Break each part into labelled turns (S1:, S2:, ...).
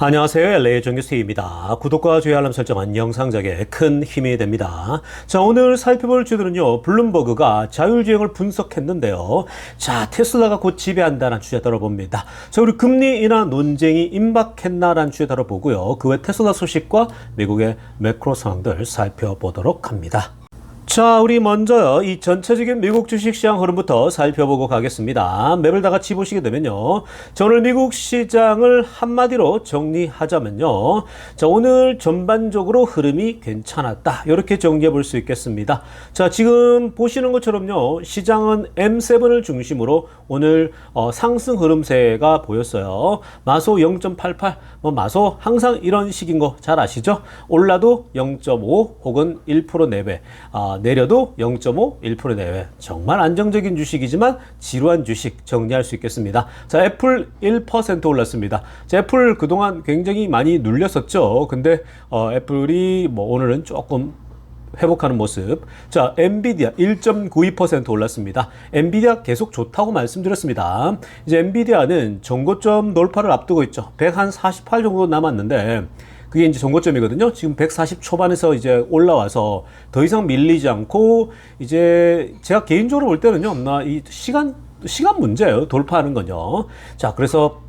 S1: 안녕하세요. LA 정규수입니다. 구독과 좋아요 알람 설정은 영상작에 큰 힘이 됩니다. 자, 오늘 살펴볼 주제는요. 블룸버그가 자율주행을 분석했는데요. 자, 테슬라가 곧 지배한다는 주제 다뤄봅니다. 자, 우리 금리 인하 논쟁이 임박했나라는 주제 다뤄보고요. 그 외 테슬라 소식과 미국의 매크로 상황들 살펴보도록 합니다. 자, 우리 먼저 이 전체적인 미국 주식시장 흐름부터 살펴보고 가겠습니다. 맵을 다 같이 보시게 되면요. 자, 오늘 미국 시장을 한마디로 정리하자면요. 자, 오늘 전반적으로 흐름이 괜찮았다. 이렇게 정리해 볼 수 있겠습니다. 자, 지금 보시는 것처럼요. 시장은 M7을 중심으로 오늘 상승 흐름세가 보였어요. 마소 0.88, 마소 항상 이런 식인 거 잘 아시죠? 올라도 0.5 혹은 1% 내외. 내려도 0.5, 1% 내외. 정말 안정적인 주식이지만 지루한 주식 정리할 수 있겠습니다. 자, 애플 1% 올랐습니다. 자, 애플 그동안 굉장히 많이 눌렸었죠. 근데 애플이 오늘은 조금 회복하는 모습. 자, 엔비디아 1.92% 올랐습니다. 엔비디아 계속 좋다고 말씀드렸습니다. 이제 엔비디아는 전고점 돌파를 앞두고 있죠. 148 정도 남았는데 그게 이제 전고점이거든요. 지금 140 초반에서 이제 올라와서 더 이상 밀리지 않고 이제 제가 개인적으로 볼 때는요. 이 시간 문제예요. 돌파하는 건요. 자, 그래서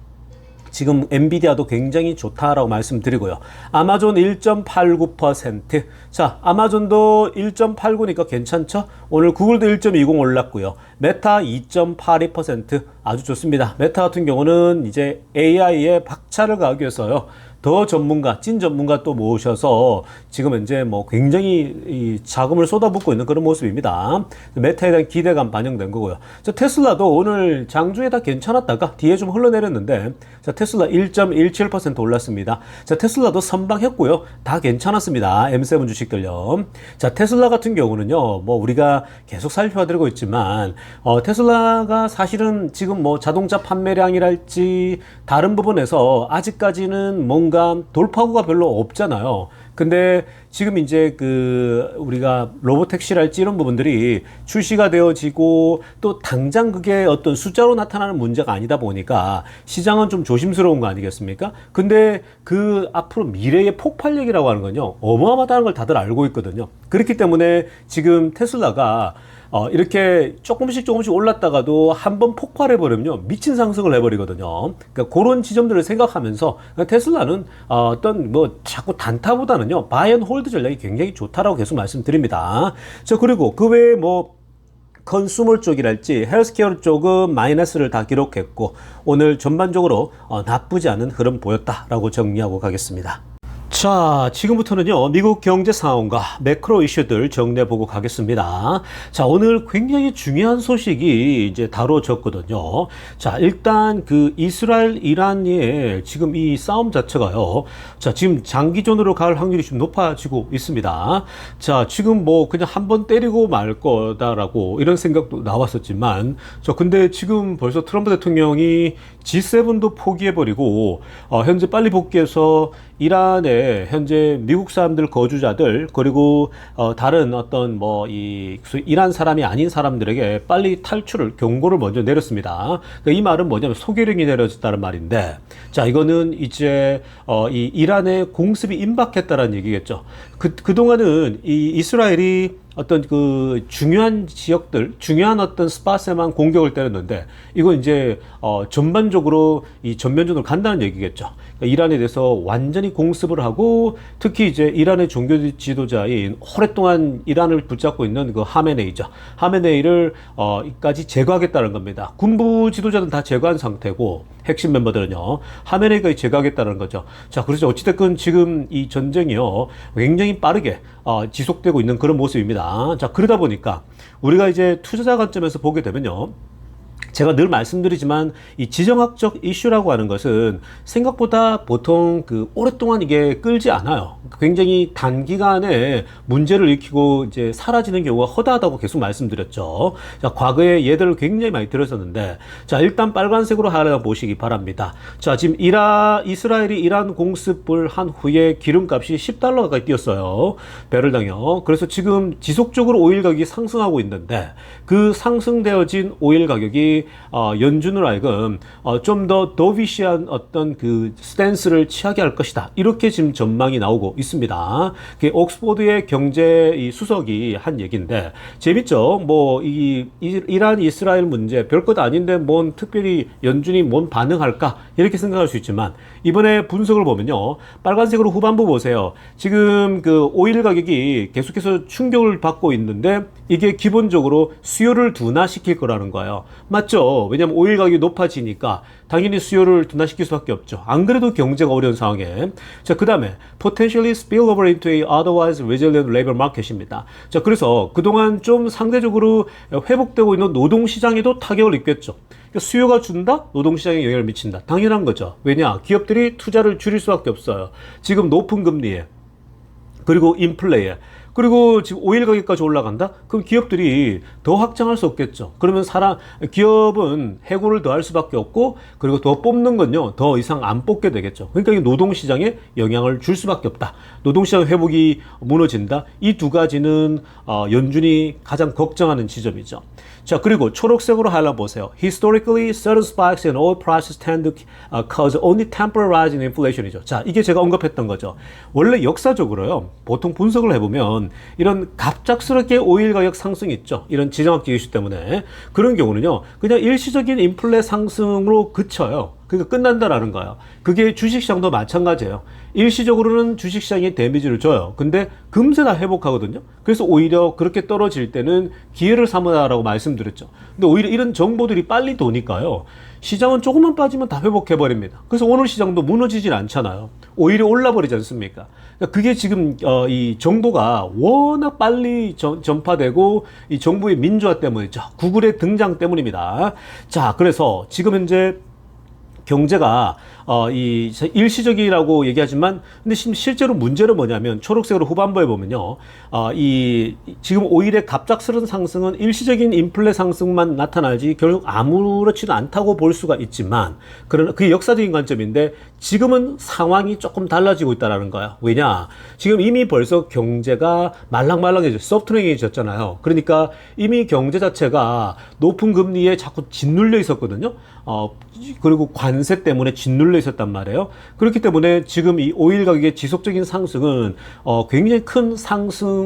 S1: 지금 엔비디아도 굉장히 좋다라고 말씀드리고요. 아마존 1.89%. 자, 아마존도 1.89니까 괜찮죠? 오늘 구글도 1.20 올랐고요. 메타 2.82% 아주 좋습니다. 메타 같은 경우는 이제 AI에 박차를 가하기 위해서요. 더 전문가, 찐 전문가 또 모셔서 지금 현재 굉장히 이 자금을 쏟아붓고 있는 그런 모습입니다. 메타에 대한 기대감 반영된 거고요. 자, 테슬라도 오늘 장중에 다 괜찮았다가 뒤에 좀 흘러내렸는데, 자, 테슬라 1.17% 올랐습니다. 자, 테슬라도 선방했고요. 다 괜찮았습니다. M7 주식들요. 자, 테슬라 같은 경우는요, 우리가 계속 살펴드리고 있지만, 테슬라가 사실은 지금 자동차 판매량이랄지 다른 부분에서 아직까지는 뭔가 돌파구가 별로 없잖아요. 근데 지금 이제 우리가 로보택시랄지 이런 부분들이 출시가 되어지고 또 당장 그게 어떤 숫자로 나타나는 문제가 아니다 보니까 시장은 좀 조심스러운 거 아니겠습니까? 근데 그 앞으로 미래의 폭발력이라고 하는 건요. 어마어마하다는 걸 다들 알고 있거든요. 그렇기 때문에 지금 테슬라가 이렇게 조금씩 올랐다가도 한번 폭발해버리면요. 미친 상승을 해버리거든요. 그러니까 그런 지점들을 생각하면서 테슬라는 어떤 자꾸 단타보다는요. 바이 앤 홀드 전략이 굉장히 좋다라고 계속 말씀드립니다. 자, 그리고 그 외에 컨슈머 쪽이랄지 헬스케어 쪽은 마이너스를 다 기록했고 오늘 전반적으로 나쁘지 않은 흐름 보였다라고 정리하고 가겠습니다. 자, 지금부터는요, 미국 경제 상황과 매크로 이슈들 정리해보고 가겠습니다. 자, 오늘 굉장히 중요한 소식이 이제 다뤄졌거든요. 자, 일단 이스라엘, 이란의 지금 이 싸움 자체가요, 자, 지금 장기전으로 갈 확률이 좀 높아지고 있습니다. 자, 지금 그냥 한번 때리고 말 거다라고 이런 생각도 나왔었지만, 근데 지금 벌써 트럼프 대통령이 G7도 포기해버리고, 현재 빨리 복귀해서 이란에 현재 미국 사람들 거주자들 그리고 다른 어떤 이란 사람이 아닌 사람들에게 빨리 탈출을 경고를 먼저 내렸습니다. 그러니까 이 말은 뭐냐면 소개령이 내려졌다는 말인데, 자, 이거는 이제 이 이란의 공습이 임박했다라는 얘기겠죠. 그동안은 이 이스라엘이 어떤 중요한 지역들, 중요한 어떤 스팟에만 공격을 때렸는데, 이건 이제, 전반적으로 이 전면전으로 간다는 얘기겠죠. 그러니까 이란에 대해서 완전히 공습을 하고, 특히 이제 이란의 종교 지도자인 오랫동안 이란을 붙잡고 있는 하메네이죠. 하메네이를, 까지 제거하겠다는 겁니다. 군부 지도자는 다 제거한 상태고, 핵심 멤버들은요, 하메네이까지 제거하겠다는 거죠. 자, 그래서 어찌됐건 지금 이 전쟁이요, 굉장히 빠르게, 지속되고 있는 그런 모습입니다. 자, 그러다 보니까 우리가 이제 투자자 관점에서 보게 되면요. 제가 늘 말씀드리지만 이 지정학적 이슈라고 하는 것은 생각보다 보통 오랫동안 이게 끌지 않아요. 굉장히 단기간에 문제를 일으키고 이제 사라지는 경우가 허다하다고 계속 말씀드렸죠. 자, 과거에 예들을 굉장히 많이 들었었는데, 자, 일단 빨간색으로 하나 보시기 바랍니다. 자, 지금 이스라엘이 이란 공습을 한 후에 기름값이 $10 가까이 뛰었어요. 배럴당요. 그래서 지금 지속적으로 오일 가격이 상승하고 있는데 그 상승되어진 오일 가격이 연준을 하여금 좀 더 도비시한 어떤 그 스탠스를 취하게 할 것이다. 이렇게 지금 전망이 나오고 있습니다. 옥스포드의 경제 이 수석이 한 얘기인데 재밌죠. 뭐 이 이란 이스라엘 문제 별것 아닌데 뭔 특별히 연준이 뭔 반응할까 이렇게 생각할 수 있지만 이번에 분석을 보면요. 빨간색으로 후반부 보세요. 지금 그 오일 가격이 계속해서 충격을 받고 있는데 이게 기본적으로 수요를 둔화시킬 거라는 거예요. 맞죠? 왜냐하면 오일 가격이 높아지니까 당연히 수요를 둔화시킬 수밖에 없죠. 안 그래도 경제가 어려운 상황에. 자, 그 다음에 potentially spill over into a otherwise resilient labor market입니다. 자, 그래서 그동안 좀 상대적으로 회복되고 있는 노동시장에도 타격을 입겠죠. 그러니까 수요가 준다? 노동시장에 영향을 미친다. 당연한 거죠. 왜냐? 기업들이 투자를 줄일 수밖에 없어요. 지금 높은 금리에 그리고 인플레이에 그리고 지금 오일 가격까지 올라간다? 그럼 기업들이 더 확장할 수 없겠죠. 그러면 기업은 해고를 더 할 수밖에 없고, 그리고 더 뽑는 건요, 더 이상 안 뽑게 되겠죠. 그러니까 이 노동시장에 영향을 줄 수밖에 없다. 노동시장 회복이 무너진다. 이 두 가지는 연준이 가장 걱정하는 지점이죠. 자, 그리고 초록색으로 하려보세요. Historically, certain spikes in oil prices tend to cause only temporary rise in inflation이죠. 자, 이게 제가 언급했던 거죠. 원래 역사적으로요, 보통 분석을 해보면 이런 갑작스럽게 오일 가격 상승이 있죠. 이런 지정학적 이슈 때문에. 그런 경우는요, 그냥 일시적인 인플레 상승으로 그쳐요. 그러니까 끝난다라는 거예요. 그게 주식시장도 마찬가지예요. 일시적으로는 주식시장에 데미지를 줘요. 근데 금세 다 회복하거든요. 그래서 오히려 그렇게 떨어질 때는 기회를 삼으라고 말씀드렸죠. 근데 오히려 이런 정보들이 빨리 도니까요. 시장은 조금만 빠지면 다 회복해버립니다. 그래서 오늘 시장도 무너지질 않잖아요. 오히려 올라버리지 않습니까? 그러니까 그게 지금 이 정보가 워낙 빨리 전파되고 이 정부의 민주화 때문이죠. 구글의 등장 때문입니다. 자, 그래서 지금 현재 경제가 이 일시적이라고 얘기하지만 근데 실제로 문제는 뭐냐면 초록색으로 후반부에 보면요. 이 지금 오일의 갑작스러운 상승은 일시적인 인플레 상승만 나타나지 결국 아무렇지도 않다고 볼 수가 있지만 그러나 그게 역사적인 관점인데 지금은 상황이 조금 달라지고 있다라는 거야. 왜냐? 지금 이미 벌써 경제가 말랑말랑해져 소프트웨어해졌잖아요. 그러니까 이미 경제 자체가 높은 금리에 자꾸 짓눌려 있었거든요. 그리고 관세 때문에 짓눌려 있었단 말이에요. 그렇기 때문에 지금 이 오일 가격의 지속적인 상승은 굉장히 큰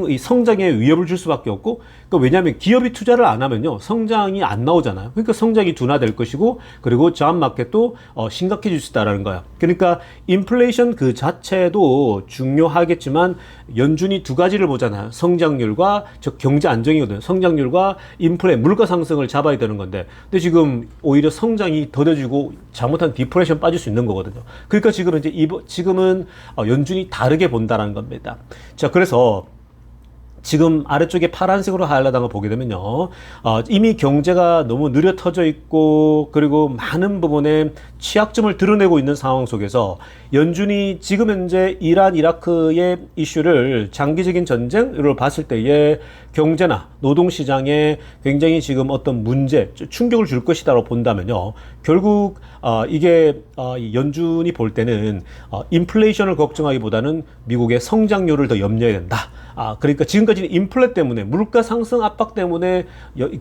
S1: 이 성장에 위협을 줄 수밖에 없고, 그러니까 왜냐하면 기업이 투자를 안 하면요 성장이 안 나오잖아요. 그러니까 성장이 둔화될 것이고, 그리고 저항마켓도 심각해질 수 있다라는 거야. 그러니까 인플레이션 그 자체도 중요하겠지만 연준이 두 가지를 보잖아요. 성장률과 경제 안정이거든요. 성장률과 인플레 물가 상승을 잡아야 되는 건데, 근데 지금 오히려 성장이 더뎌지고 잘못한 디프레션 빠질 수 있는 거거든요. 그러니까 지금 지금은 연준이 다르게 본다라는 겁니다. 자, 그래서 지금 아래쪽에 파란색으로 하이라이트한 거 보게 되면요, 이미 경제가 너무 느려 터져 있고 그리고 많은 부분에 취약점을 드러내고 있는 상황 속에서 연준이 지금 현재 이란 이라크의 이슈를 장기적인 전쟁으로 봤을 때의 경제나 노동시장에 굉장히 지금 어떤 문제, 충격을 줄 것이다라고 본다면요, 결국 이게 연준이 볼 때는 인플레이션을 걱정하기보다는 미국의 성장률을 더 염려해야 된다. 그러니까 지금까지는 인플레 때문에 물가 상승 압박 때문에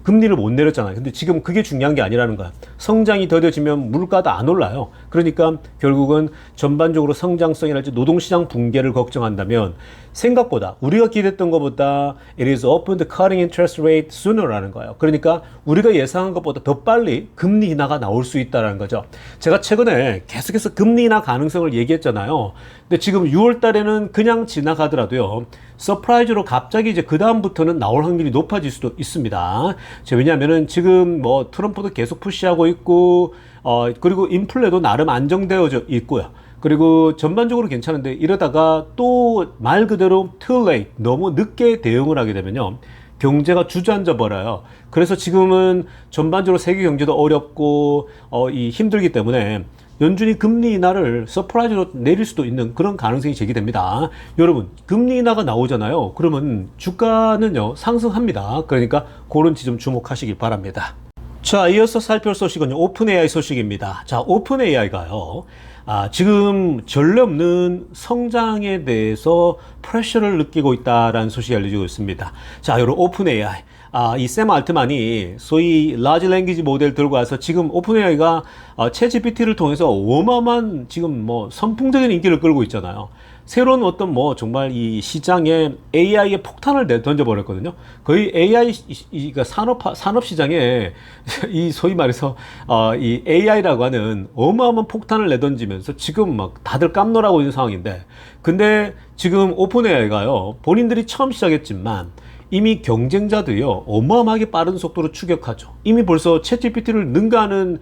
S1: 금리를 못 내렸잖아요. 근데 지금 그게 중요한 게 아니라는 거야. 성장이 더뎌지면 물가도 안 올라요. 그러니까 결국은 전반적으로 성장성이랄지 노동시장 붕괴를 걱정한다면 생각보다 우리가 기대했던 것보다 it is open to cutting interest rate sooner라는 거예요. 그러니까 우리가 예상한 것보다 더 빨리 금리 인하가 나올 수 있다는 거죠. 제가 최근에 계속해서 금리 인하 가능성을 얘기했잖아요. 근데 지금 6월 달에는 그냥 지나가더라도요, 서프라이즈로 갑자기 이제 그 다음부터는 나올 확률이 높아질 수도 있습니다. 왜냐하면은 지금 뭐 트럼프도 계속 푸시하고 있고, 그리고 인플레도 나름 안정되어져 있고요. 그리고 전반적으로 괜찮은데 이러다가 또 말 그대로 too late, 너무 늦게 대응을 하게 되면요, 경제가 주저앉아 버려요. 그래서 지금은 전반적으로 세계 경제도 어렵고 힘들기 때문에 연준이 금리 인하를 서프라이즈로 내릴 수도 있는 그런 가능성이 제기됩니다. 여러분, 금리 인하가 나오잖아요. 그러면 주가는요 상승합니다. 그러니까 그런 지점 주목하시길 바랍니다. 자, 이어서 살펴볼 소식은 오픈 AI 소식입니다. 자, 오픈 AI가요, 지금 전례 없는 성장에 대해서 프레셔를 느끼고 있다라는 소식이 알려지고 있습니다. 자, 여러분, 오픈 AI. 이 샘 알트만이 소위 라지 랭귀지 모델 들고 와서 지금 오픈 AI가 챗 GPT를 통해서 어마어마한 지금 뭐 선풍적인 인기를 끌고 있잖아요. 새로운 어떤 뭐 정말 이 시장에 AI의 폭탄을 던져버렸거든요. 거의 AI 그러니까 산업 시장에 이 소위 말해서 이 AI라고 하는 어마어마한 폭탄을 내던지면서 지금 막 다들 깜놀하고 있는 상황인데, 근데 지금 오픈 AI가요, 본인들이 처음 시작했지만 이미 경쟁자들이요 어마어마하게 빠른 속도로 추격하죠. 이미 벌써 챗GPT를 능가하는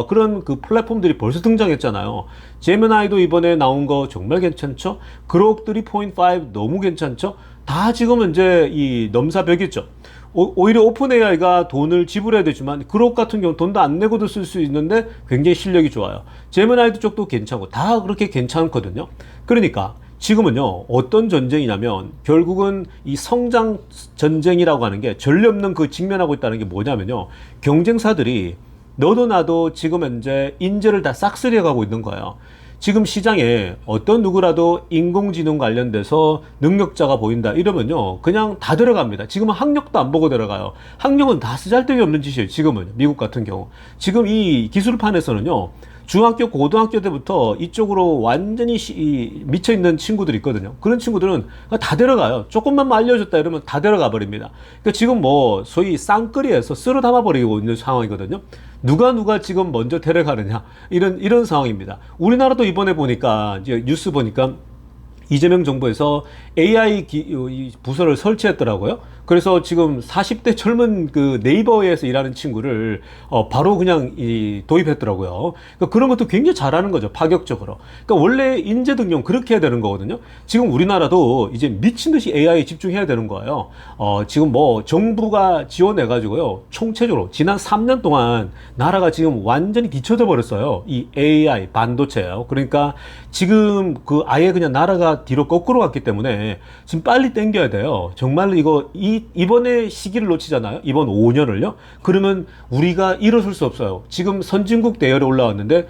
S1: 그런 그 플랫폼들이 벌써 등장했잖아요. 제미나이도 이번에 나온 거 정말 괜찮죠. 그록 3.5 너무 괜찮죠. 다 지금은 이제 이 넘사벽이죠. 오히려 오픈 AI가 돈을 지불해야 되지만 그록 같은 경우 돈도 안 내고도 쓸 수 있는데 굉장히 실력이 좋아요. 제미나이도 쪽도 괜찮고 다 그렇게 괜찮거든요. 그러니까 지금은요 어떤 전쟁이냐면 결국은 이 성장 전쟁이라고 하는 게 전례 없는 그 직면하고 있다는 게 뭐냐면요, 경쟁사들이 너도 나도 지금 현재 인재를 다 싹쓸이해 가고 있는 거예요. 지금 시장에 어떤 누구라도 인공지능 관련돼서 능력자가 보인다 이러면요 그냥 다 들어갑니다. 지금은 학력도 안 보고 들어가요. 학력은 다 쓰잘데기 없는 짓이에요. 지금은 미국 같은 경우 지금 이 기술판에서는요 중학교, 고등학교 때부터 이쪽으로 완전히 미쳐있는 친구들이 있거든요. 그런 친구들은 다 데려가요. 조금만 알려줬다 이러면 다 데려가 버립니다. 그러니까 지금 뭐 소위 쌍끌이에서 쓸어 담아 버리고 있는 상황이거든요. 누가 지금 먼저 데려가느냐 이런 상황입니다. 우리나라도 이번에 보니까 이제 뉴스 보니까 이재명 정부에서 AI 부서를 설치했더라고요. 그래서 지금 40대 젊은 그 네이버에서 일하는 친구를 바로 그냥 도입했더라고요. 그러니까 그런 것도 굉장히 잘하는 거죠, 파격적으로. 그러니까 원래 인재 등용 그렇게 해야 되는 거거든요. 지금 우리나라도 이제 미친 듯이 AI에 집중해야 되는 거예요. 지금 뭐 정부가 지원해 가지고요, 총체적으로 지난 3년 동안 나라가 지금 완전히 뒤쳐져 버렸어요. 이 AI 반도체예요. 그러니까 지금 그 아예 그냥 나라가 뒤로 거꾸로 갔기 때문에 지금 빨리 당겨야 돼요. 정말 이번에 시기를 놓치잖아요. 이번 5년을요. 그러면 우리가 일어설 수 없어요. 지금 선진국 대열에 올라왔는데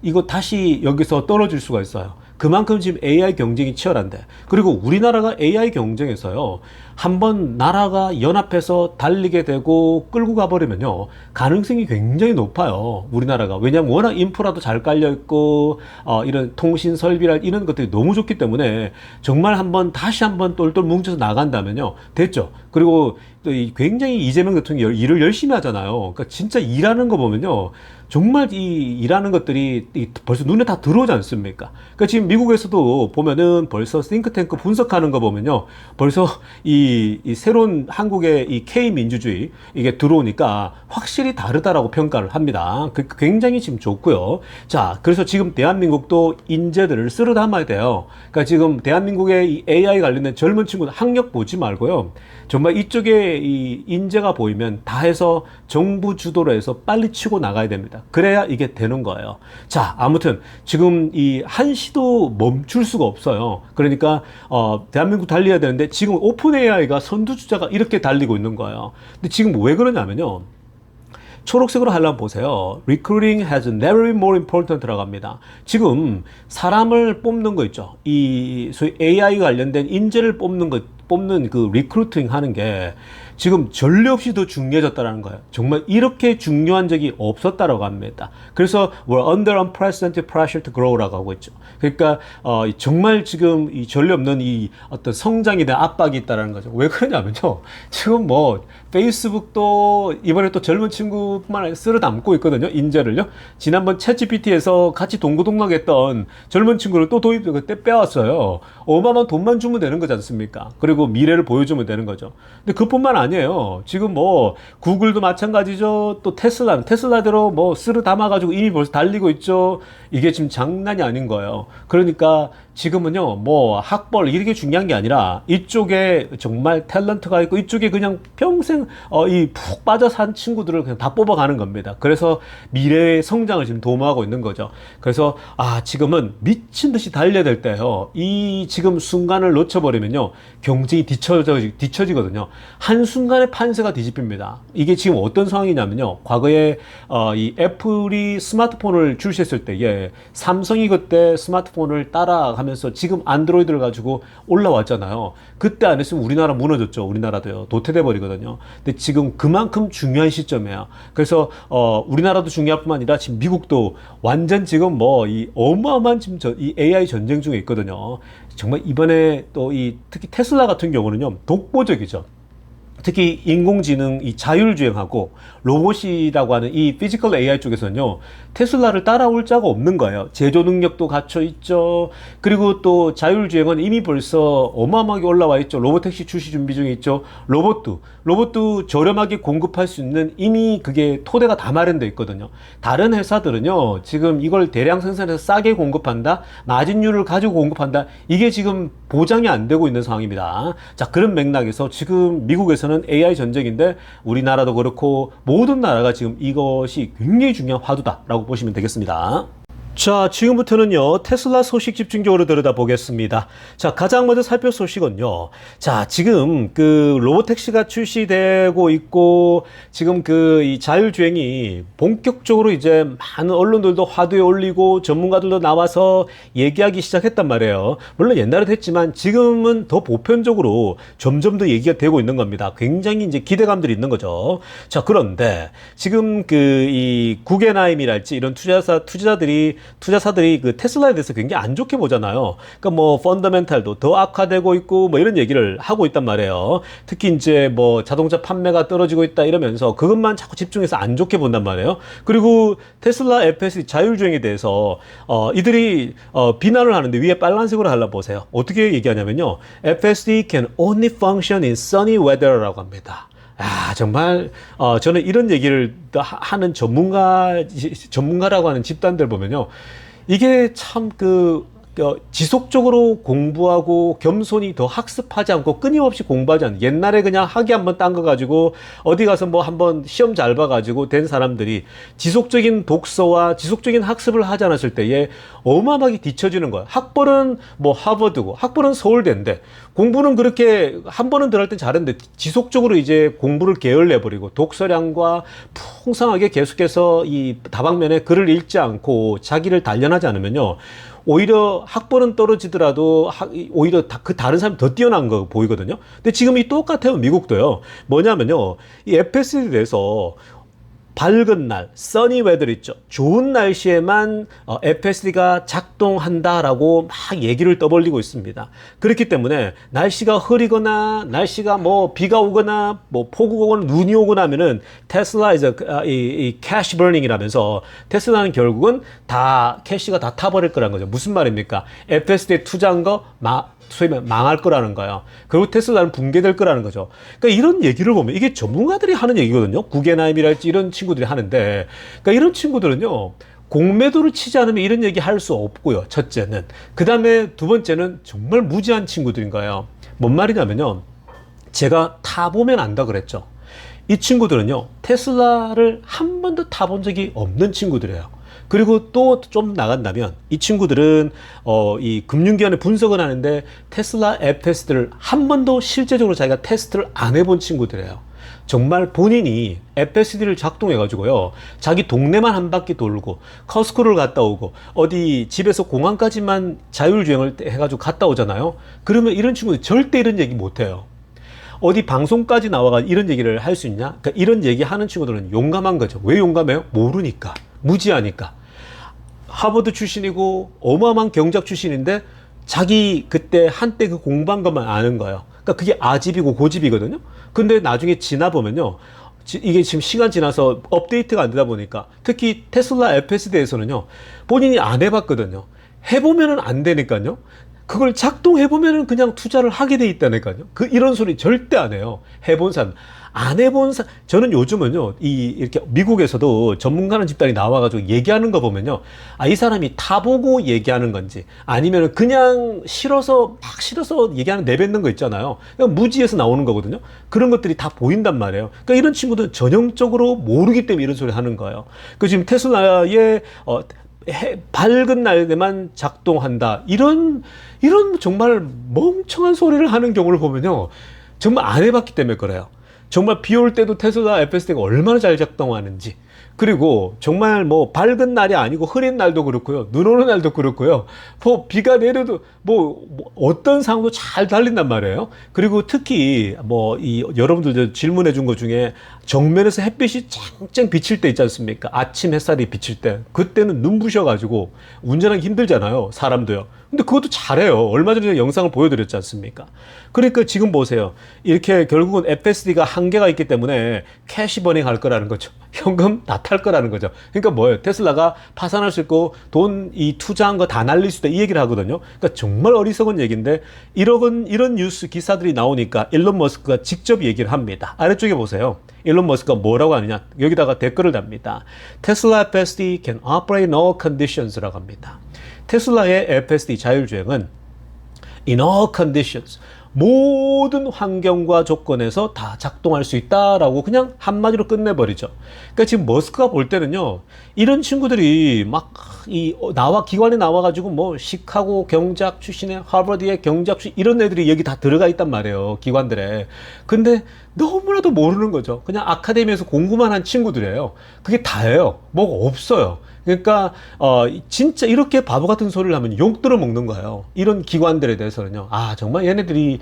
S1: 이거 다시 여기서 떨어질 수가 있어요. 그만큼 지금 AI 경쟁이 치열한데, 그리고 우리나라가 AI 경쟁에서요 한번 나라가 연합해서 달리게 되고 끌고 가버리면요 가능성이 굉장히 높아요, 우리나라가. 왜냐하면 워낙 인프라도 잘 깔려 있고 이런 통신 설비랄 이런 것들이 너무 좋기 때문에 정말 다시 한번 똘똘 뭉쳐서 나간다면요 됐죠. 그리고 또 굉장히 이재명 대통령이 일을 열심히 하잖아요. 그러니까 진짜 일하는 거 보면요 정말 이 일하는 것들이 벌써 눈에 다 들어오지 않습니까? 그러니까 지금 미국에서도 보면은 벌써 싱크탱크 분석하는 거 보면요 벌써 이 새로운 한국의 이 K 민주주의 이게 들어오니까 확실히 다르다라고 평가를 합니다. 굉장히 지금 좋고요. 자, 그래서 지금 대한민국도 인재들을 쓸어 담아야 돼요. 그러니까 지금 대한민국의 이 AI 관련된 젊은 친구들 학력 보지 말고요, 정말 이쪽에 이 인재가 보이면 다 해서 정부 주도로 해서 빨리 치고 나가야 됩니다. 그래야 이게 되는 거예요. 자, 아무튼 지금 이 한시도 멈출 수가 없어요. 그러니까 대한민국 달려야 되는데 지금 오픈 AI가 선두주자가 이렇게 달리고 있는 거예요. 근데 지금 왜 그러냐면요, 초록색으로 하려면 보세요. Recruiting has never been more important라고 합니다. 지금 사람을 뽑는 거 있죠. 이 소위 AI 관련된 인재를 뽑는 그 리크루팅 하는 게 지금 전례 없이 더 중요해졌다는 거예요. 정말 이렇게 중요한 적이 없었다라고 합니다. 그래서 we're under unprecedented pressure to grow라고 하고 있죠. 그러니까 정말 지금 이 전례 없는 이 어떤 성장에 대한 압박이 있다라는 거죠. 왜 그러냐면요, 지금 뭐 페이스북도 이번에 또 젊은 친구뿐만 아니라 쓸어 담고 있거든요, 인재를요. 지난번 챗GPT에서 같이 동고동락했던 젊은 친구를 또 그때 빼왔어요. 어마어마한 돈만 주면 되는 거지 않습니까? 그리고 미래를 보여주면 되는 거죠. 근데 그뿐만 아니에요. 지금 뭐 구글도 마찬가지죠. 또 테슬라대로 뭐 쓸어 담아가지고 이미 벌써 달리고 있죠. 이게 지금 장난이 아닌 거예요. 그러니까 지금은요 뭐 학벌 이게 중요한 게 아니라 이쪽에 정말 탤런트가 있고 이쪽에 그냥 평생 이 푹 빠져 산 친구들을 그냥 다 뽑아가는 겁니다. 그래서 미래의 성장을 지금 도모하고 있는 거죠. 그래서 지금은 미친 듯이 달려야 될 때요, 이 지금 순간을 놓쳐버리면요, 경쟁이 뒤처지거든요. 한순간에 판세가 뒤집힙니다. 이게 지금 어떤 상황이냐면요, 과거에 이 애플이 스마트폰을 출시했을 때에 삼성이 그때 스마트폰을 따라가면서 지금 안드로이드를 가지고 올라왔잖아요. 그때 안 했으면 우리나라 무너졌죠. 우리나라도요. 도태돼 버리거든요. 근데 지금 그만큼 중요한 시점이에요. 그래서 우리나라도 중요할 뿐만 아니라 지금 미국도 완전 지금 뭐 이 어마어마한 지금 이 AI 전쟁 중에 있거든요. 정말 이번에 또 이 특히 테슬라 같은 경우는요, 독보적이죠. 특히 인공지능, 이 자율주행하고 로봇이라고 하는 이 피지컬 AI 쪽에서는요, 테슬라를 따라올 자가 없는 거예요. 제조 능력도 갖춰 있죠. 그리고 또 자율주행은 이미 벌써 어마어마하게 올라와 있죠. 로보택시 출시 준비 중에 있죠. 로봇도 저렴하게 공급할 수 있는 이미 그게 토대가 다 마련되어 있거든요. 다른 회사들은요, 지금 이걸 대량 생산해서 싸게 공급한다, 마진율을 가지고 공급한다, 이게 지금 보장이 안 되고 있는 상황입니다. 자, 그런 맥락에서 지금 미국에서는 AI 전쟁인데 우리나라도 그렇고 모든 나라가 지금 이것이 굉장히 중요한 화두다라고 보시면 되겠습니다. 자, 지금부터는요, 테슬라 소식 집중적으로 들여다보겠습니다. 자, 가장 먼저 살펴볼 소식은요, 자, 지금 그 로보택시가 출시되고 있고, 지금 그 이 자율주행이 본격적으로 이제 많은 언론들도 화두에 올리고 전문가들도 나와서 얘기하기 시작했단 말이에요. 물론 옛날에도 했지만 지금은 더 보편적으로 점점 더 얘기가 되고 있는 겁니다. 굉장히 이제 기대감들이 있는 거죠. 자, 그런데 지금 그 이 구겐하임이랄지 이런 투자사들이 그 테슬라에 대해서 굉장히 안 좋게 보잖아요. 그러니까 뭐 펀더멘탈도 더 악화되고 있고 뭐 이런 얘기를 하고 있단 말이에요. 특히 이제 뭐 자동차 판매가 떨어지고 있다 이러면서 그것만 자꾸 집중해서 안 좋게 본단 말이에요. 그리고 테슬라 FSD 자율주행에 대해서 이들이 비난을 하는데 위에 빨간색으로 하려 보세요. 어떻게 얘기하냐면요, FSD can only function in sunny weather라고 합니다. 아, 정말 저는 이런 얘기를 하는 전문가라고 하는 집단들 보면요, 이게 참 지속적으로 공부하고 겸손히 더 학습하지 않고 끊임없이 공부하지 않는, 옛날에 그냥 학위 한번 딴 거 가지고 어디 가서 뭐 한번 시험 잘 봐가지고 된 사람들이 지속적인 독서와 지속적인 학습을 하지 않았을 때에 어마어마하게 뒤처지는 거예요. 학벌은 뭐 하버드고 학벌은 서울대인데 공부는 그렇게 한 번은 들어갈 땐 잘했는데 지속적으로 이제 공부를 게을러버리고 독서량과 풍성하게 계속해서 이 다방면에 글을 읽지 않고 자기를 단련하지 않으면요, 오히려 학벌은 떨어지더라도 오히려 그 다른 사람이 더 뛰어난 거 보이거든요. 근데 지금 이 똑같아요. 미국도요. 뭐냐면요, 이 FSD에 대해서 밝은 날, 써니 웨더 있죠. 좋은 날씨에만 FSD가 작동한다라고 막 얘기를 떠벌리고 있습니다. 그렇기 때문에 날씨가 흐리거나 날씨가 뭐 비가 오거나 뭐 폭우가 오거나 눈이 오거나 하면은 테슬라 이 캐시 버닝이라면서 테슬라는 결국은 다 캐시가 다 타버릴 거라는 거죠. 무슨 말입니까? FSD에 투자한 거 소위 말해 망할 거라는 거예요. 그리고 테슬라는 붕괴될 거라는 거죠. 그러니까 이런 얘기를 보면 이게 전문가들이 하는 얘기거든요. 구겐하임이랄지 이런 친구들이 하는데, 그러니까 이런 친구들은요, 공매도를 치지 않으면 이런 얘기 할 수 없고요. 첫째는. 그 다음에 두 번째는 정말 무지한 친구들인 거예요. 뭔 말이냐면요, 제가 타보면 안다 그랬죠. 이 친구들은요, 테슬라를 한 번도 타본 적이 없는 친구들이에요. 그리고 또 좀 나간다면 이 친구들은 이 금융기관에 분석을 하는데 테슬라 FSD를 한 번도 실제적으로 자기가 테스트를 안 해본 친구들이에요. 정말 본인이 FSD를 작동해 가지고요, 자기 동네만 한 바퀴 돌고 커스코를 갔다 오고 어디 집에서 공항까지만 자율주행을 해가지고 갔다 오잖아요. 그러면 이런 친구들 절대 이런 얘기 못 해요. 어디 방송까지 나와가 이런 얘기를 할 수 있냐? 그러니까 이런 얘기 하는 친구들은 용감한 거죠. 왜 용감해요? 모르니까. 무지하니까. 하버드 출신이고 어마어마한 경작 출신인데 자기 그때 한때 그 공부한 것만 아는 거예요. 그러니까 그게 아집이고 고집이거든요. 근데 나중에 지나보면요, 이게 지금 시간 지나서 업데이트가 안 되다 보니까 특히 테슬라 FSD에서는요, 본인이 안 해봤거든요. 해보면은 안 되니까요. 그걸 작동해보면은 그냥 투자를 하게 돼 있다니까요. 이런 소리 절대 안 해요. 해본 사람. 안 해본 사람. 저는 요즘은요, 이렇게 미국에서도 전문가는 집단이 나와가지고 얘기하는 거 보면요, 이 사람이 타보고 얘기하는 건지 아니면 그냥 싫어서 얘기하는 내뱉는 거 있잖아요. 그냥 무지에서 나오는 거거든요. 그런 것들이 다 보인단 말이에요. 그러니까 이런 친구들은 전형적으로 모르기 때문에 이런 소리 하는 거예요. 지금 테슬라의 밝은 날에만 작동한다. 이런 정말 멍청한 소리를 하는 경우를 보면요. 정말 안 해봤기 때문에 그래요. 정말 비 올 때도 테슬라 FSD가 얼마나 잘 작동하는지. 그리고 정말 뭐 밝은 날이 아니고 흐린 날도 그렇고요. 눈 오는 날도 그렇고요. 뭐 비가 내려도 뭐 어떤 상황도 잘 달린단 말이에요. 그리고 특히 뭐 이 여러분들 질문해 준 것 중에 정면에서 햇빛이 쨍쨍 비칠 때 있지 않습니까? 아침 햇살이 비칠 때. 그때는 눈부셔 가지고 운전하기 힘들잖아요. 사람도요. 근데 그것도 잘해요. 얼마 전에 영상을 보여드렸지 않습니까? 그러니까 지금 보세요. 이렇게 결국은 FSD가 한계가 있기 때문에 캐시 버닝 할 거라는 거죠. 현금 다 탈 거라는 거죠. 그러니까 뭐예요? 테슬라가 파산할 수 있고 돈 이 투자한 거 다 날릴 수 있다 이 얘기를 하거든요. 그러니까 정말 어리석은 얘기인데 이런 뉴스 기사들이 나오니까 일론 머스크가 직접 얘기를 합니다. 아래쪽에 보세요. 일론 머스크가 뭐라고 하느냐? 여기다가 댓글을 답니다. 테슬라 FSD can operate in all conditions라고 합니다. 테슬라의 FSD 자율주행은 in all conditions 모든 환경과 조건에서 다 작동할 수 있다라고 그냥 한마디로 끝내버리죠. 그러니까 지금 머스크가 볼 때는요, 이런 친구들이 막 기관에 나와가지고 뭐 시카고 경제학 출신의 하버드의 경제학 출신 이런 애들이 여기 다 들어가 있단 말이에요, 기관들에. 근데 너무나도 모르는 거죠. 그냥 아카데미에서 공부만 한 친구들이에요. 그게 다예요. 뭐가 없어요. 그러니까 진짜 이렇게 바보 같은 소리를 하면 욕 들어먹는 거예요. 이런 기관들에 대해서는요. 아, 정말 얘네들이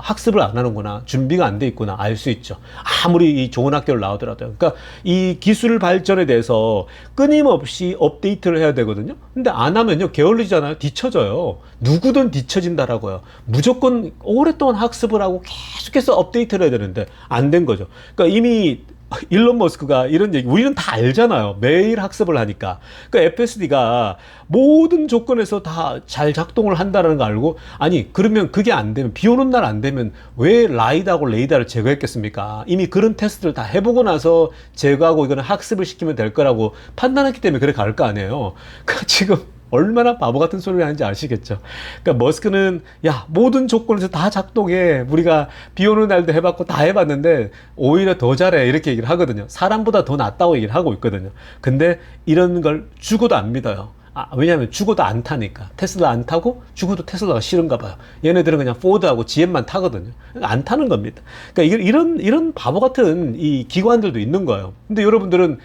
S1: 학습을 안 하는구나, 준비가 안 돼 있구나 알 수 있죠. 아무리 이 좋은 학교를 나오더라도요. 그러니까 이 기술 발전에 대해서 끊임없이 업데이트를 해야 되거든요. 근데 안 하면요, 게을러지잖아요. 뒤처져요. 누구든 뒤처진다라고요. 무조건 오랫동안 학습을 하고 계속해서 업데이트를 해야 되는데 안 된 거죠. 그러니까 이미 일론 머스크가 이런 얘기 우리는 다 알잖아요. 매일 학습을 하니까. 그러니까 FSD가 모든 조건에서 다 잘 작동을 한다는 거 알고, 아니 그러면 그게 안 되면, 비 오는 날 안 되면 왜 라이다하고 레이다를 제거했겠습니까? 이미 그런 테스트를 다 해보고 나서 제거하고 이거는 학습을 시키면 될 거라고 판단했기 때문에 그렇게 갈 거 아니에요. 그러니까 지금 얼마나 바보 같은 소리를 하는지 아시겠죠? 그러니까 머스크는 야, 모든 조건에서 다 작동해. 우리가 비 오는 날도 해봤고 다 해봤는데 오히려 더 잘해. 이렇게 얘기를 하거든요. 사람보다 더 낫다고 얘기를 하고 있거든요. 근데 이런 걸 죽어도 안 믿어요. 왜냐하면 죽어도 안 타니까. 테슬라 안 타고 죽어도 테슬라가 싫은가 봐요. 얘네들은 그냥 포드하고 GM만 타거든요. 그러니까 안 타는 겁니다. 그러니까 이런 바보 같은 이 기관들도 있는 거예요. 근데 여러분들은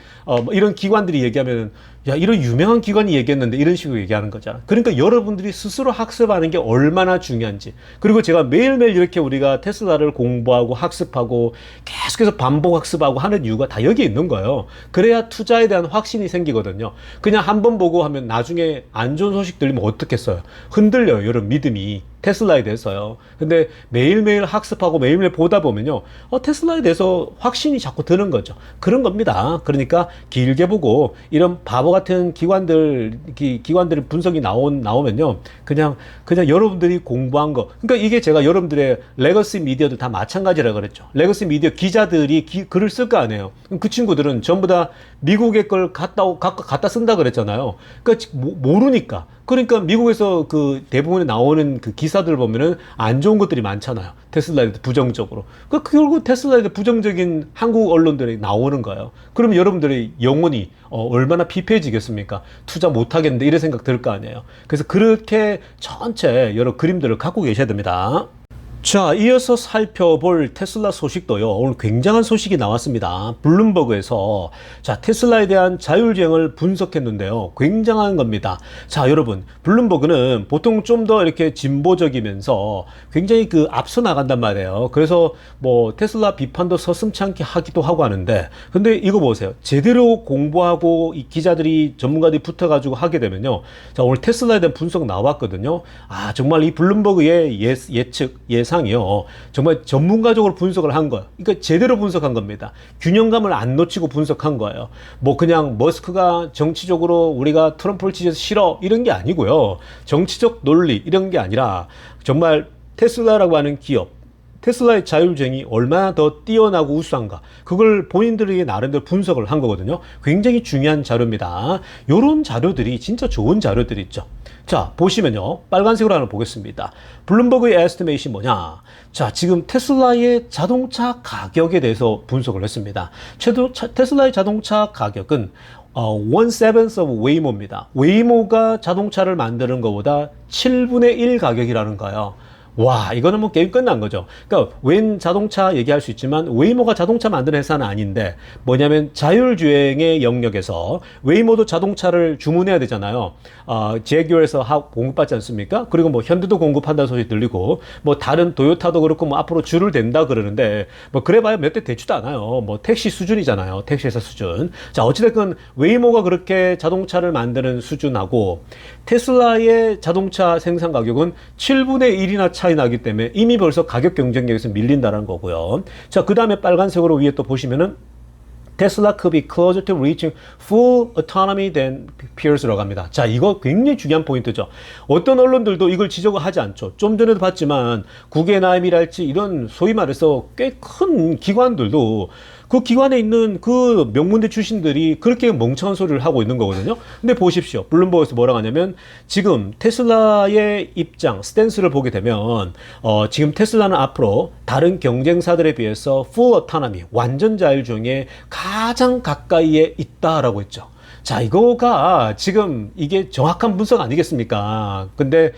S1: 이런 기관들이 얘기하면 야, 이런 유명한 기관이 얘기했는데 이런 식으로 얘기하는 거잖아. 그러니까 여러분들이 스스로 학습하는 게 얼마나 중요한지. 그리고 제가 매일매일 이렇게 우리가 테슬라를 공부하고 학습하고 계속해서 반복 학습하고 하는 이유가 다 여기에 있는 거예요. 그래야 투자에 대한 확신이 생기거든요. 그냥 한 번 보고 하면 나중에 안 좋은 소식 들리면 어떻겠어요? 흔들려요, 여러분 믿음이. 테슬라에 대해서요. 근데 매일매일 학습하고 매일매일 보다 보면요, 테슬라에 대해서 확신이 자꾸 드는 거죠. 그런 겁니다. 그러니까 길게 보고 이런 바보 같은 기관들의 분석이 나오면요, 그냥 여러분들이 공부한 거. 그러니까 이게 제가 여러분들의 레거시 미디어도 다 마찬가지라 그랬죠. 레거시 미디어 기자들이 글을 쓸 거 아니에요. 그 친구들은 전부 다 미국의 걸 갖다 쓴다 그랬잖아요. 그러니까 모르니까. 그러니까 미국에서 그 대부분에 나오는 그 기사들 보면은 안 좋은 것들이 많잖아요. 테슬라에 대해 부정적으로. 그러니까 결국 테슬라에 대해 부정적인 한국 언론들이 나오는 거예요. 그러면 여러분들의 영혼이 얼마나 피폐해지겠습니까? 투자 못 하겠는데 이런 생각 들 거 아니에요. 그래서 그렇게 전체 여러 그림들을 갖고 계셔야 됩니다. 자, 이어서 살펴볼 테슬라 소식도요. 오늘 굉장한 소식이 나왔습니다. 블룸버그에서 자, 테슬라에 대한 자율주행을 분석했는데요. 굉장한 겁니다. 자, 여러분, 블룸버그는 보통 좀 더 이렇게 진보적이면서 굉장히 앞서 나간단 말이에요. 그래서 뭐 테슬라 비판도 서슴찮게 하기도 하고 하는데, 근데 이거 보세요. 제대로 공부하고 이 기자들이 전문가들이 붙어가지고 하게 되면요. 자, 오늘 테슬라에 대한 분석 나왔거든요. 아, 정말 이 블룸버그의 예상이요. 정말 전문가적으로 분석을 한 거예요. 그러니까 제대로 분석한 겁니다. 균형감을 안 놓치고 분석한 거예요. 뭐 그냥 머스크가 정치적으로 우리가 트럼프를 지지해서 싫어 이런 게 아니고요. 정치적 논리 이런 게 아니라 정말 테슬라라고 하는 기업, 테슬라의 자율주행이 얼마나 더 뛰어나고 우수한가, 그걸 본인들에게 나름대로 분석을 한 거거든요. 굉장히 중요한 자료입니다. 요런 자료들이 진짜 좋은 자료들이 있죠. 자, 보시면요, 빨간색으로 하나 보겠습니다. 블룸버그의 에스티메이션이 뭐냐. 자, 지금 테슬라의 자동차 가격에 대해서 분석을 했습니다. 테슬라의 자동차 가격은 1/7 of 웨이모입니다. 웨이모가 자동차를 만드는 것보다 7분의 1 가격이라는 거예요. 와, 이거는 뭐 게임 끝난 거죠. 그러니까 웬 자동차 얘기할 수 있지만 웨이모가 자동차 만드는 회사는 아닌데 뭐냐면 자율주행의 영역에서 웨이모도 자동차를 주문해야 되잖아요. 제규어에서 공급받지 않습니까? 그리고 뭐 현대도 공급한다는 소리 들리고 뭐 다른 도요타도 그렇고 뭐 앞으로 줄을 댄다 그러는데 뭐 그래봐야 몇 대 되지도 않아요. 뭐 택시 수준이잖아요. 택시 회사 수준. 자, 어찌됐건 웨이모가 그렇게 자동차를 만드는 수준하고 테슬라의 자동차 생산 가격은 7분의 1이나 차이 나기 때문에 이미 벌써 가격 경쟁력에서 밀린다는 거고요. 자, 그 다음에 빨간색으로 위에 또 보시면은 Tesla could be closer to reaching full autonomy than peers라고 합니다. 자, 이거 굉장히 중요한 포인트죠. 어떤 언론들도 이걸 지적을 하지 않죠. 좀 전에도 봤지만 구겐하임이랄지 이런 소위 말해서 꽤 큰 기관들도 그 기관에 있는 그 명문대 출신들이 그렇게 멍청한 소리를 하고 있는 거거든요. 근데 보십시오. 블룸버그에서 뭐라고 하냐면 지금 테슬라의 입장, 스탠스를 보게 되면 지금 테슬라는 앞으로 다른 경쟁사들에 비해서 full autonomy, 완전 자율주행에 가장 가까이에 있다라고 했죠. 자, 이거가 지금 이게 정확한 분석 아니겠습니까? 근데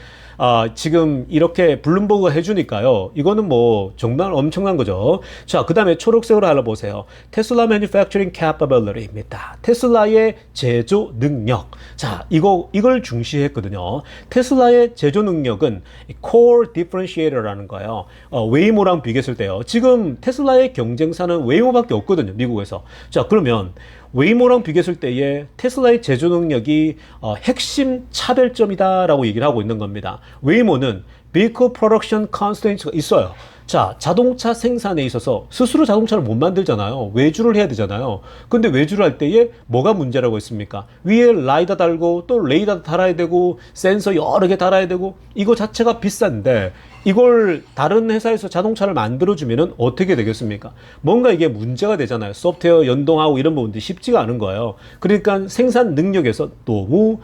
S1: 지금 이렇게 블룸버그가 해주니까요. 이거는 뭐 정말 엄청난 거죠. 자, 그 다음에 초록색으로 알아보세요. 테슬라 Manufacturing Capability입니다. 테슬라의 제조 능력. 자, 이걸 중시했거든요. 테슬라의 제조 능력은 Core Differentiator라는 거예요. 웨이모랑 비교했을 때요. 지금 테슬라의 경쟁사는 웨이모밖에 없거든요. 미국에서. 자, 그러면 웨이모랑 비교했을 때에 테슬라의 제조 능력이 핵심 차별점이다라고 얘기를 하고 있는 겁니다. 웨이모는 Vehicle Production Constraints가 있어요. 자, 자동차 생산에 있어서 스스로 자동차를 못 만들잖아요. 외주를 해야 되잖아요. 근데 외주를 할 때에 뭐가 문제라고 했습니까? 위에 라이다 달고 또 레이더 달아야 되고 센서 여러 개 달아야 되고 이거 자체가 비싼데 이걸 다른 회사에서 자동차를 만들어주면은 어떻게 되겠습니까? 뭔가 이게 문제가 되잖아요. 소프트웨어 연동하고 이런 부분들이 쉽지가 않은 거예요. 그러니까 생산 능력에서 너무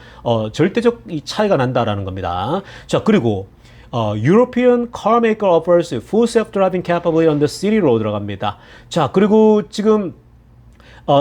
S1: 절대적 차이가 난다라는 겁니다. 자, 그리고 European car maker offers full self-driving capability on the city road라고 합니다. 자, 그리고 지금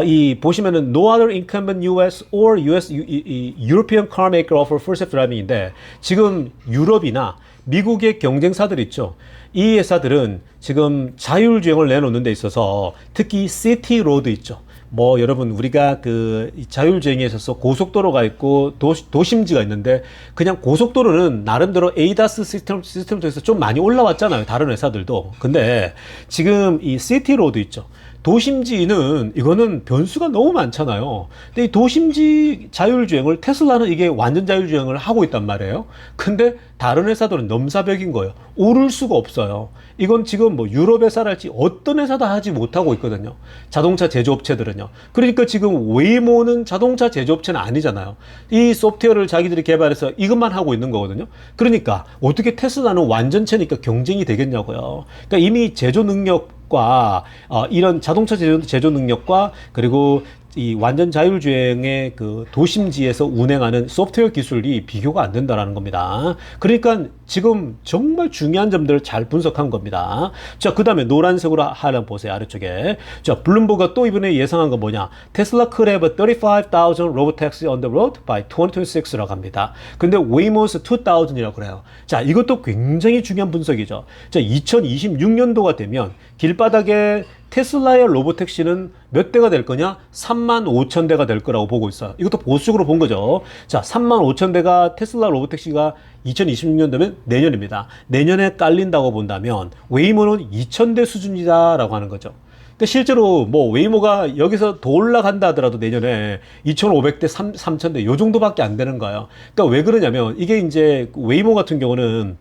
S1: 이 보시면은 no other incumbent US or European car maker offer full self-driving인데 지금 유럽이나 미국의 경쟁사들 있죠. 이 회사들은 지금 자율주행을 내놓는 데 있어서 특히 시티 로드 있죠. 뭐 여러분 우리가 그 자율주행에 있어서 고속도로가 있고 도심지가 있는데 그냥 고속도로는 나름대로 ADAS 시스템 통해서 좀 많이 올라왔잖아요. 다른 회사들도. 근데 지금 이 시티 로드 있죠. 도심지는 이거는 변수가 너무 많잖아요. 근데 이 도심지 자율주행을 테슬라는 이게 완전 자율주행을 하고 있단 말이에요. 근데 다른 회사들은 넘사벽인 거예요. 오를 수가 없어요. 이건 지금 뭐 유럽 회사랄지 어떤 회사도 하지 못하고 있거든요. 자동차 제조업체들은요. 그러니까 지금 웨이모는 자동차 제조업체는 아니잖아요. 이 소프트웨어를 자기들이 개발해서 이것만 하고 있는 거거든요. 그러니까 어떻게 테슬라는 완전체니까 경쟁이 되겠냐고요. 그러니까 이미 제조 능력과 이런 자동차 제조 능력과 그리고 이 완전 자율주행의 그 도심지에서 운행하는 소프트웨어 기술이 비교가 안 된다라는 겁니다. 그러니까 지금 정말 중요한 점들을 잘 분석한 겁니다. 자, 그 다음에 노란색으로 하나 보세요. 아래쪽에. 자, 블룸버그가 또 이번에 예상한 건 뭐냐. 테슬라 could have 35,000 robotaxi on the road by 2026라고 합니다. 근데 Waymo's 2,000이라고 그래요. 자, 이것도 굉장히 중요한 분석이죠. 자, 2026년도가 되면 길바닥에 테슬라의 로보택시는 몇 대가 될 거냐? 35,000대가 될 거라고 보고 있어요. 이것도 보수적으로 본 거죠. 자, 35,000대가 테슬라 로보택시가 2026년 되면 내년입니다. 내년에 깔린다고 본다면 웨이모는 2,000대 수준이다라고 하는 거죠. 그러니까 실제로 뭐 웨이모가 여기서 더 올라간다 하더라도 내년에 2,500대, 3,000대 요 정도밖에 안 되는 거예요. 그러니까 왜 그러냐면 이게 이제 웨이모 같은 경우는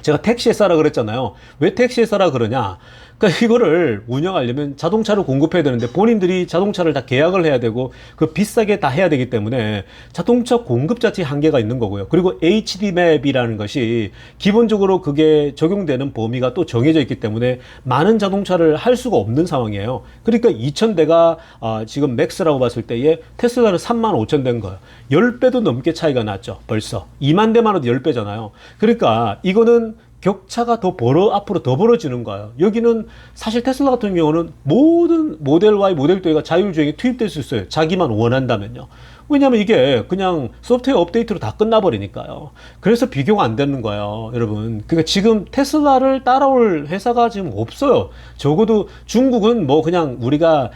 S1: 제가 택시 회사라 그랬잖아요. 왜 택시 회사라 그러냐? 그러니까 이거를 운영하려면 자동차를 공급해야 되는데 본인들이 자동차를 다 계약을 해야 되고 그 비싸게 다 해야 되기 때문에 자동차 공급 자체에 한계가 있는 거고요. 그리고 HD 맵이라는 것이 기본적으로 그게 적용되는 범위가 또 정해져 있기 때문에 많은 자동차를 할 수가 없는 상황이에요. 그러니까 2,000대가 지금 맥스라고 봤을 때에 테슬라는 35,000대인 거예요. 10배도 넘게 차이가 났죠. 벌써 2만 대만 해도 10배잖아요. 그러니까 이거는 격차가 앞으로 더 벌어지는 거예요. 여기는 사실 테슬라 같은 경우는 모든 모델 Y, 모델 2가 자율주행에 투입될 수 있어요. 자기만 원한다면요. 왜냐면 이게 그냥 소프트웨어 업데이트로 다 끝나버리니까요. 그래서 비교가 안 되는 거예요, 여러분. 그러니까 지금 테슬라를 따라올 회사가 지금 없어요. 적어도 중국은 뭐 그냥 우리가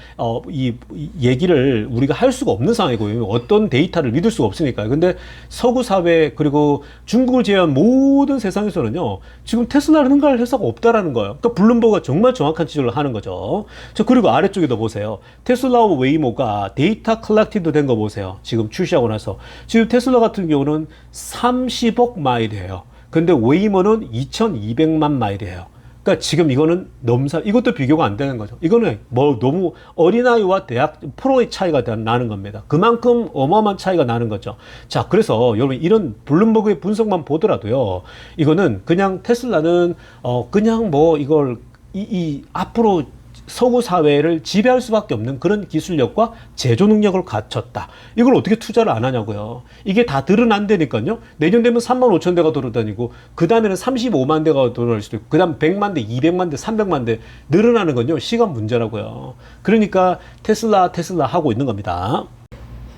S1: 이 얘기를 우리가 할 수가 없는 상황이고요. 어떤 데이터를 믿을 수가 없으니까요. 근데 서구 사회 그리고 중국을 제외한 모든 세상에서는요, 지금 테슬라를 능가할 회사가 없다라는 거예요. 그러니까 블룸버그가 정말 정확한 지적을 하는 거죠. 자, 그리고 아래쪽에도 보세요. 테슬라와 웨이모가 데이터 컬렉티드 된 거 보세요. 지금 출시하고 나서. 지금 테슬라 같은 경우는 30억 마일이에요. 근데 웨이모는 2200만 마일이에요. 그러니까 지금 이거는 이것도 비교가 안 되는 거죠. 이거는 뭐 너무 어린아이와 대학 프로의 차이가 나는 겁니다. 그만큼 어마어마한 차이가 나는 거죠. 자, 그래서 여러분 이런 블룸버그의 분석만 보더라도요, 이거는 그냥 테슬라는 그냥 뭐 이걸 앞으로 서구 사회를 지배할 수밖에 없는 그런 기술력과 제조 능력을 갖췄다. 이걸 어떻게 투자를 안 하냐고요. 이게 다 드러난다니까요. 내년 되면 3만 5천 대가 돌아다니고 그 다음에는 35만 대가 돌아다닐 수도 있고 그 다음 100만 대, 200만 대, 300만 대 늘어나는 건요. 시간 문제라고요. 그러니까 테슬라 하고 있는 겁니다.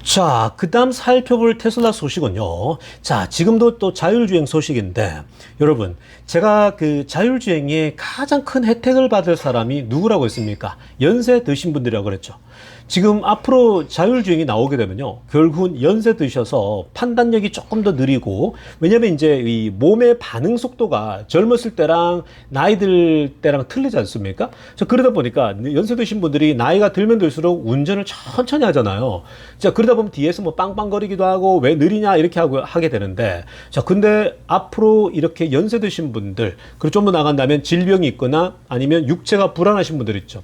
S1: 자, 그 다음 살펴볼 테슬라 소식은요. 자, 지금도 또 자율주행 소식인데, 여러분, 제가 그 자율주행에 가장 큰 혜택을 받을 사람이 누구라고 했습니까? 연세 드신 분들이라고 그랬죠. 지금 앞으로 자율주행이 나오게 되면요, 결국은 연세 드셔서 판단력이 조금 더 느리고, 왜냐면 이제 이 몸의 반응 속도가 젊었을 때랑 나이들 때랑 틀리지 않습니까? 자, 그러다 보니까 연세 드신 분들이 나이가 들면 들수록 운전을 천천히 하잖아요. 자, 그러다 보면 뒤에서 뭐 빵빵거리기도 하고 왜 느리냐 이렇게 하게 되는데, 자, 근데 앞으로 이렇게 연세 드신 분들, 그리고 좀 더 나간다면 질병이 있거나 아니면 육체가 불안하신 분들 있죠.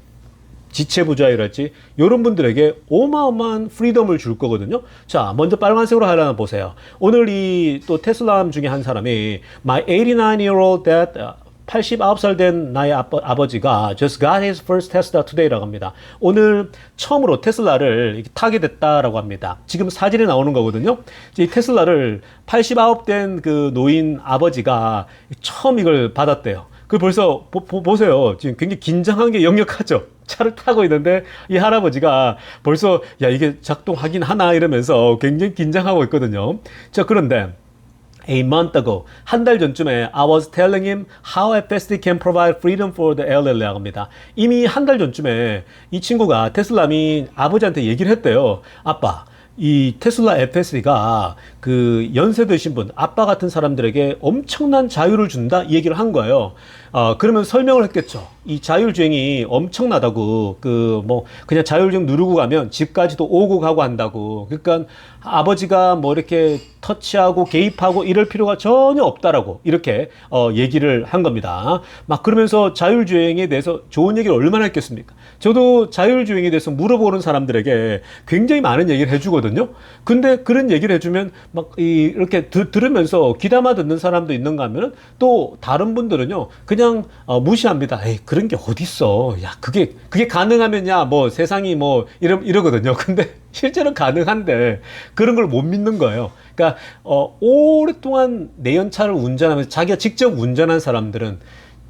S1: 지체부자율랄지 이런 분들에게 어마어마한 프리덤을 줄 거거든요. 자, 먼저 빨간색으로 하나 보세요. 오늘 이 또 테슬라 중에 한 사람이 My 89-year-old dad 89살 된 나의 아버지가 just got his first Tesla today라고 합니다. 오늘 처음으로 테슬라를 타게 됐다라고 합니다. 지금 사진에 나오는 거거든요. 이 테슬라를 89 된 그 노인 아버지가 처음 이걸 받았대요. 그 벌써 보세요. 지금 굉장히 긴장한 게 역력하죠. 차를 타고 있는데 이 할아버지가 벌써 야 이게 작동하긴 하나 이러면서 굉장히 긴장하고 있거든요. 자, 그런데 A month ago, 한 달 전쯤에 I was telling him how FSD can provide freedom for the elderly라고 합니다. 이미 한 달 전쯤에 이 친구가 테슬라미 아버지한테 얘기를 했대요. 아빠, 이 테슬라 FSD가 그 연세 드신 분, 아빠 같은 사람들에게 엄청난 자유를 준다 이 얘기를 한 거예요. 그러면 설명을 했겠죠. 이 자율주행이 엄청나다고, 그냥 자율주행 누르고 가면 집까지도 오고 가고 한다고. 그러니까 아버지가 뭐 이렇게 터치하고 개입하고 이럴 필요가 전혀 없다라고 이렇게 얘기를 한 겁니다. 막 그러면서 자율주행에 대해서 좋은 얘기를 얼마나 했겠습니까? 저도 자율주행에 대해서 물어보는 사람들에게 굉장히 많은 얘기를 해주거든요. 근데 그런 얘기를 해주면 막 이렇게 들으면서 귀담아 듣는 사람도 있는가 하면은 또 다른 분들은요 그냥 무시합니다. 에이, 그런 게 어딨어. 야, 그게 가능하면야 뭐 세상이 뭐 이러거든요. 근데 실제로 가능한데 그런 걸 못 믿는 거예요. 그러니까 오랫동안 내연차를 운전하면서 자기가 직접 운전한 사람들은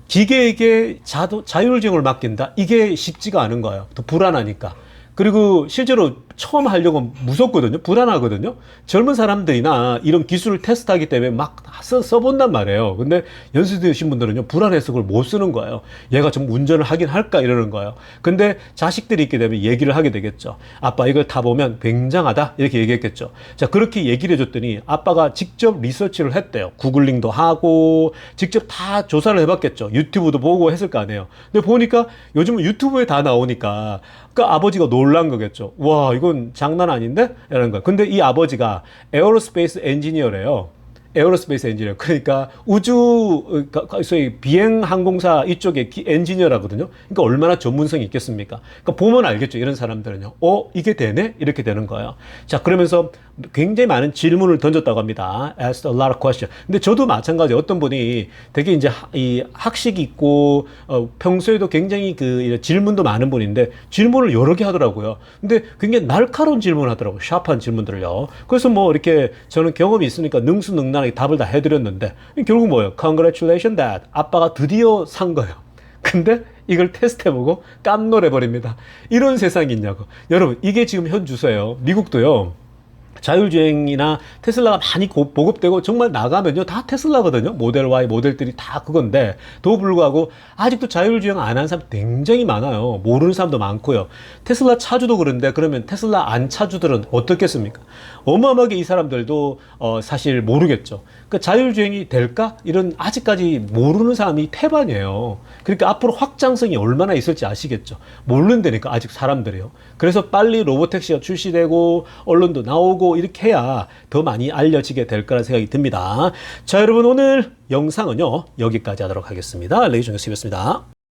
S1: 기계에게 자율주행을 맡긴다? 이게 쉽지가 않은 거예요. 또 불안하니까. 그리고 실제로 처음 하려고 무섭거든요. 불안하거든요. 젊은 사람들이나 이런 기술을 테스트하기 때문에 막 써본단 말이에요. 근데 연세 드신 분들은요, 불안해서 그걸 못 쓰는 거예요. 얘가 좀 운전을 하긴 할까 이러는 거예요. 근데 자식들이 있게 되면 얘기를 하게 되겠죠. 아빠 이걸 타보면 굉장하다 이렇게 얘기했겠죠. 자, 그렇게 얘기를 해줬더니 아빠가 직접 리서치를 했대요. 구글링도 하고 직접 다 조사를 해봤겠죠. 유튜브도 보고 했을 거 아니에요. 근데 보니까 요즘은 유튜브에 다 나오니까 그러니까 아버지가 놀란 거겠죠. 와, 이건 장난 아닌데? 이러는 거야. 근데 이 아버지가 에어로스페이스 엔지니어래요. 에어로스페이스 엔지니어. 그러니까 우주, 소위 비행 항공사 이쪽에 엔지니어라거든요. 그러니까 얼마나 전문성이 있겠습니까? 그러니까 보면 알겠죠. 이런 사람들은요. 이게 되네? 이렇게 되는 거예요. 자, 그러면서 굉장히 많은 질문을 던졌다고 합니다. Asked a lot of questions. 근데 저도 마찬가지. 어떤 분이 되게 이제 이 학식이 있고, 평소에도 굉장히 질문도 많은 분인데, 질문을 여러 개 하더라고요. 근데 굉장히 날카로운 질문을 하더라고요. 샤프한 질문들을요. 그래서 뭐 이렇게 저는 경험이 있으니까 능수능란 간단하게 답을 다 해드렸는데 결국 뭐예요? Congratulations, Dad. 아빠가 드디어 산 거예요. 근데 이걸 테스트해보고 깜놀해버립니다. 이런 세상이 있냐고. 여러분, 이게 지금 현 주소예요. 미국도요. 자율주행이나 테슬라가 많이 보급되고 정말 나가면요 다 테슬라거든요. 모델 Y, 모델 3 다 그건데 도 불구하고 아직도 자율주행 안 한 사람 굉장히 많아요. 모르는 사람도 많고요. 테슬라 차주도 그런데 그러면 테슬라 안 차주들은 어떻겠습니까? 어마어마하게 이 사람들도 사실 모르겠죠. 그러니까 자율주행이 될까? 이런 아직까지 모르는 사람이 태반이에요. 그러니까 앞으로 확장성이 얼마나 있을지 아시겠죠. 모른다니까 아직 사람들이요. 그래서 빨리 로보택시가 출시되고 언론도 나오고 이렇게 해야 더 많이 알려지게 될 거라는 생각이 듭니다. 자, 여러분 오늘 영상은요 여기까지 하도록 하겠습니다. 레이저뉴스였습니다.